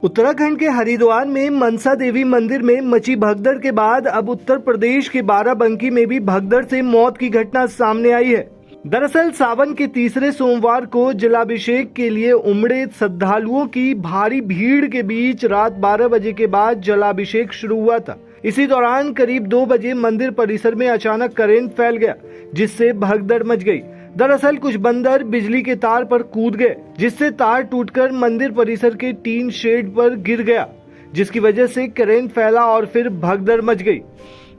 उत्तराखंड के हरिद्वार में मनसा देवी मंदिर में मची भगदड़ के बाद अब उत्तर प्रदेश के बाराबंकी में भी भगदड़ से मौत की घटना सामने आई है। दरअसल सावन के तीसरे सोमवार को जलाभिषेक के लिए उमड़े श्रद्धालुओं की भारी भीड़ के बीच रात 12 बजे के बाद जलाभिषेक शुरू हुआ था। इसी दौरान करीब 2 बजे मंदिर परिसर में अचानक करंट फैल गया, जिससे भगदड़ मच गई। दरअसल कुछ बंदर बिजली के तार पर कूद गए, जिससे तार टूटकर मंदिर परिसर के टीन शेड पर गिर गया, जिसकी वजह से करंट फैला और फिर भगदड़ मच गई।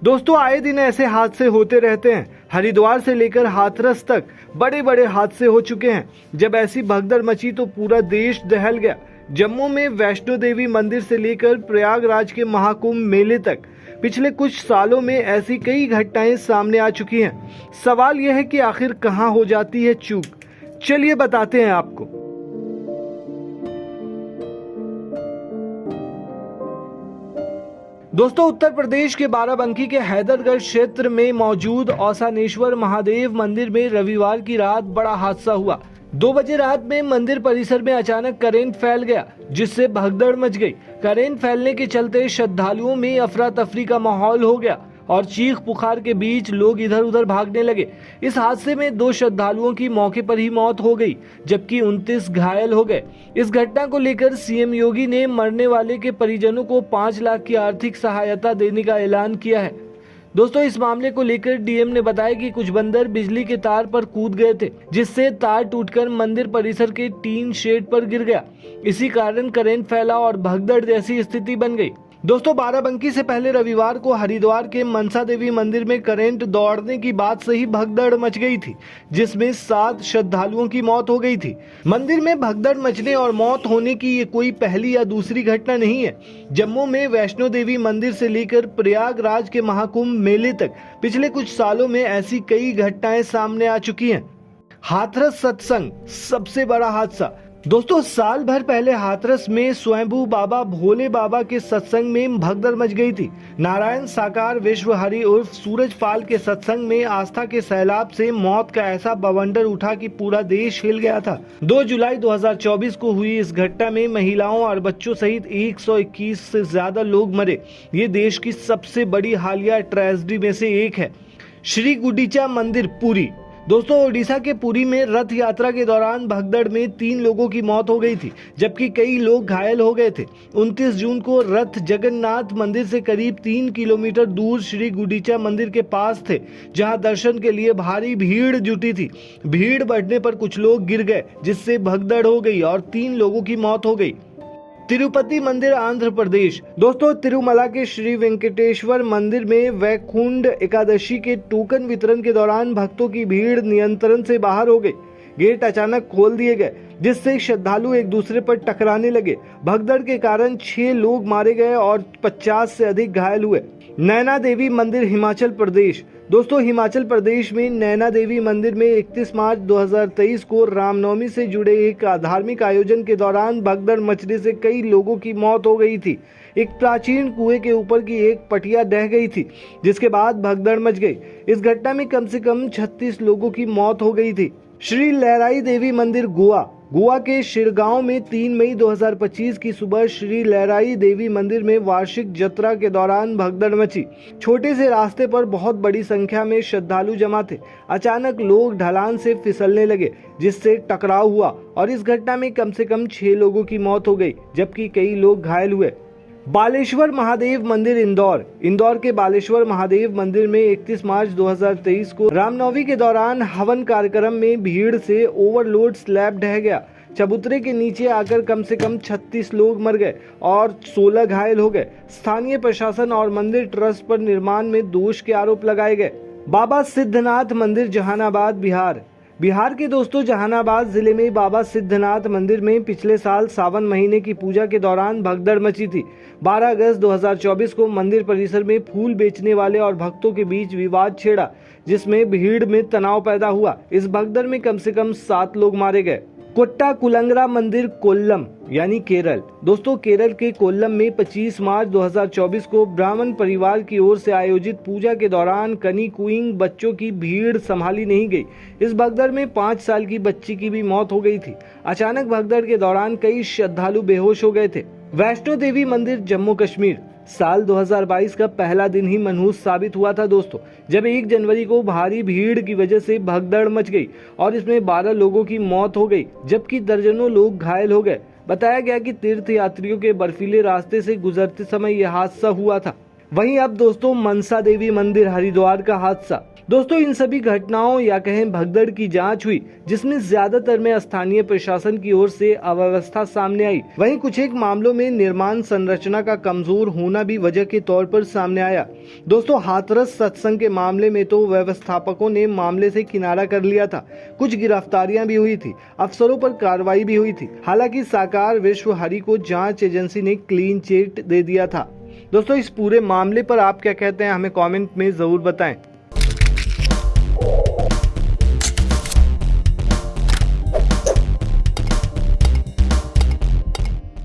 दोस्तों, आए दिन ऐसे हादसे होते रहते हैं। हरिद्वार से लेकर हाथरस तक बड़े बड़े हादसे हो चुके हैं। जब ऐसी भगदड़ मची तो पूरा देश दहल गया। जम्मू में वैष्णो देवी मंदिर से लेकर प्रयागराज के महाकुंभ मेले तक पिछले कुछ सालों में ऐसी कई घटनाएं सामने आ चुकी हैं। सवाल यह है कि आखिर कहां हो जाती है चूक। चलिए बताते हैं आपको। दोस्तों, उत्तर प्रदेश के बाराबंकी के हैदरगढ़ क्षेत्र में मौजूद औसानेश्वर महादेव मंदिर में रविवार की रात बड़ा हादसा हुआ। 2 बजे रात में मंदिर परिसर में अचानक करंट फैल गया, जिससे भगदड़ मच गई। करंट फैलने के चलते श्रद्धालुओं में अफरा तफरी का माहौल हो गया और चीख पुकार के बीच लोग इधर उधर भागने लगे। इस हादसे में 2 श्रद्धालुओं की मौके पर ही मौत हो गई, जबकि 29 घायल हो गए। इस घटना को लेकर सीएम योगी ने मरने वाले के परिजनों को 5 लाख की आर्थिक सहायता देने का ऐलान किया है। दोस्तों, इस मामले को लेकर डीएम ने बताया कि कुछ बंदर बिजली के तार पर कूद गए थे, जिससे तार टूटकर मंदिर परिसर के टीन शेड पर गिर गया। इसी कारण करंट फैला और भगदड़ जैसी स्थिति बन गई। दोस्तों, बाराबंकी से पहले रविवार को हरिद्वार के मनसा देवी मंदिर में करंट दौड़ने की बात से ही भगदड़ मच गई थी, जिसमें 7 श्रद्धालुओं की मौत हो गई थी। मंदिर में भगदड़ मचने और मौत होने की ये कोई पहली या दूसरी घटना नहीं है। जम्मू में वैष्णो देवी मंदिर से लेकर प्रयागराज के महाकुंभ मेले तक पिछले कुछ सालों में ऐसी कई घटनाएं सामने आ चुकी हैं। हाथरस सत्संग सबसे बड़ा हादसा। दोस्तों, साल भर पहले हाथरस में स्वयंभू बाबा भोले बाबा के सत्संग में भगदड़ मच गई थी। नारायण साकार विश्व हरि उर्फ सूरजपाल के सत्संग में आस्था के सैलाब से मौत का ऐसा बवंडर उठा कि पूरा देश हिल गया था। 2 जुलाई 2024 को हुई इस घटना में महिलाओं और बच्चों सहित 121 से ज्यादा लोग मरे। ये देश की सबसे बड़ी हालिया ट्रेजेडी में से एक है। श्री गुंडीचा मंदिर पुरी। दोस्तों, ओडिशा के पुरी में रथ यात्रा के दौरान भगदड़ में 3 लोगों की मौत हो गई थी, जबकि कई लोग घायल हो गए थे। 29 जून को रथ जगन्नाथ मंदिर से करीब 3 किलोमीटर दूर श्री गुंडीचा मंदिर के पास थे, जहां दर्शन के लिए भारी भीड़ जुटी थी। भीड़ बढ़ने पर कुछ लोग गिर गए, जिससे भगदड़ हो गई और 3 लोगों की मौत हो गई। तिरुपति मंदिर आंध्र प्रदेश। दोस्तों, तिरुमला के श्री वेंकटेश्वर मंदिर में वैकुंठ एकादशी के टोकन वितरण के दौरान भक्तों की भीड़ नियंत्रण से बाहर हो गई। गेट अचानक खोल दिए गए, जिससे श्रद्धालु एक दूसरे पर टकराने लगे। भगदड़ के कारण 6 लोग मारे गए और 50 से अधिक घायल हुए। नैना देवी मंदिर हिमाचल प्रदेश। दोस्तों, हिमाचल प्रदेश में नैना देवी मंदिर में 31 मार्च 2023 को रामनवमी से जुड़े एक धार्मिक आयोजन के दौरान भगदड़ मचने से कई लोगों की मौत हो गई थी। एक प्राचीन कुएं के ऊपर की एक पटिया ढह गई थी, जिसके बाद भगदड़ मच गई। इस घटना में कम से कम 36 लोगों की मौत हो गई थी। श्री लहराई देवी मंदिर गोवा। गोवा के शिरगांव में 3 मई 2025 की सुबह श्री लहराई देवी मंदिर में वार्षिक जत्रा के दौरान भगदड़ मची। छोटे से रास्ते पर बहुत बड़ी संख्या में श्रद्धालु जमा थे। अचानक लोग ढलान से फिसलने लगे, जिससे टकराव हुआ और इस घटना में कम से कम 6 लोगों की मौत हो गई, जबकि कई लोग घायल हुए। बालेश्वर महादेव मंदिर इंदौर। इंदौर के बालेश्वर महादेव मंदिर में 31 मार्च 2023 को रामनवमी के दौरान हवन कार्यक्रम में भीड़ से ओवरलोड स्लैब ढह गया। चबूतरे के नीचे आकर कम से कम 36 लोग मर गए और 16 घायल हो गए। स्थानीय प्रशासन और मंदिर ट्रस्ट पर निर्माण में दोष के आरोप लगाए गए। बाबा सिद्धनाथ मंदिर जहानाबाद बिहार। बिहार के दोस्तों, जहानाबाद जिले में बाबा सिद्धनाथ मंदिर में पिछले साल सावन महीने की पूजा के दौरान भगदड़ मची थी। 12 अगस्त 2024 को मंदिर परिसर में फूल बेचने वाले और भक्तों के बीच विवाद छेड़ा, जिसमें भीड़ में तनाव पैदा हुआ। इस भगदड़ में कम से कम 7 लोग मारे गए। कोट्टाकुलंगरा मंदिर कोल्लम यानी केरल। दोस्तों, केरल के कोल्लम में 25 मार्च 2024 को ब्राह्मण परिवार की ओर से आयोजित पूजा के दौरान कनीकुइंग बच्चों की भीड़ संभाली नहीं गई। इस भगदड़ में 5 साल की बच्ची की भी मौत हो गई थी। अचानक भगदड़ के दौरान कई श्रद्धालु बेहोश हो गए थे। वैष्णो देवी मंदिर जम्मू कश्मीर। साल 2022 का पहला दिन ही मनहूस साबित हुआ था दोस्तों, जब 1 जनवरी को भारी भीड़ की वजह से भगदड़ मच गई और इसमें 12 लोगों की मौत हो गई, जबकि दर्जनों लोग घायल हो गए। बताया गया कि तीर्थ यात्रियों के बर्फीले रास्ते से गुजरते समय यह हादसा हुआ था। वहीं अब दोस्तों मनसा देवी मंदिर हरिद्वार का हादसा। दोस्तों इन सभी घटनाओं या कहें भगदड़ की जांच हुई, जिसमें ज्यादातर में स्थानीय प्रशासन की ओर से अव्यवस्था सामने आई। वहीं कुछ एक मामलों में निर्माण संरचना का कमजोर होना भी वजह के तौर पर सामने आया। दोस्तों हाथरस सत्संग के मामले में तो व्यवस्थापकों ने मामले से किनारा कर लिया था। कुछ गिरफ्तारियां भी हुई थी, अफसरों पर कार्रवाई भी हुई थी। हालांकि साकार विश्व हरि को जांच एजेंसी ने क्लीन चिट दे दिया था। दोस्तों इस पूरे मामले पर आप क्या कहते हैं, हमें कमेंट में जरूर बताएं।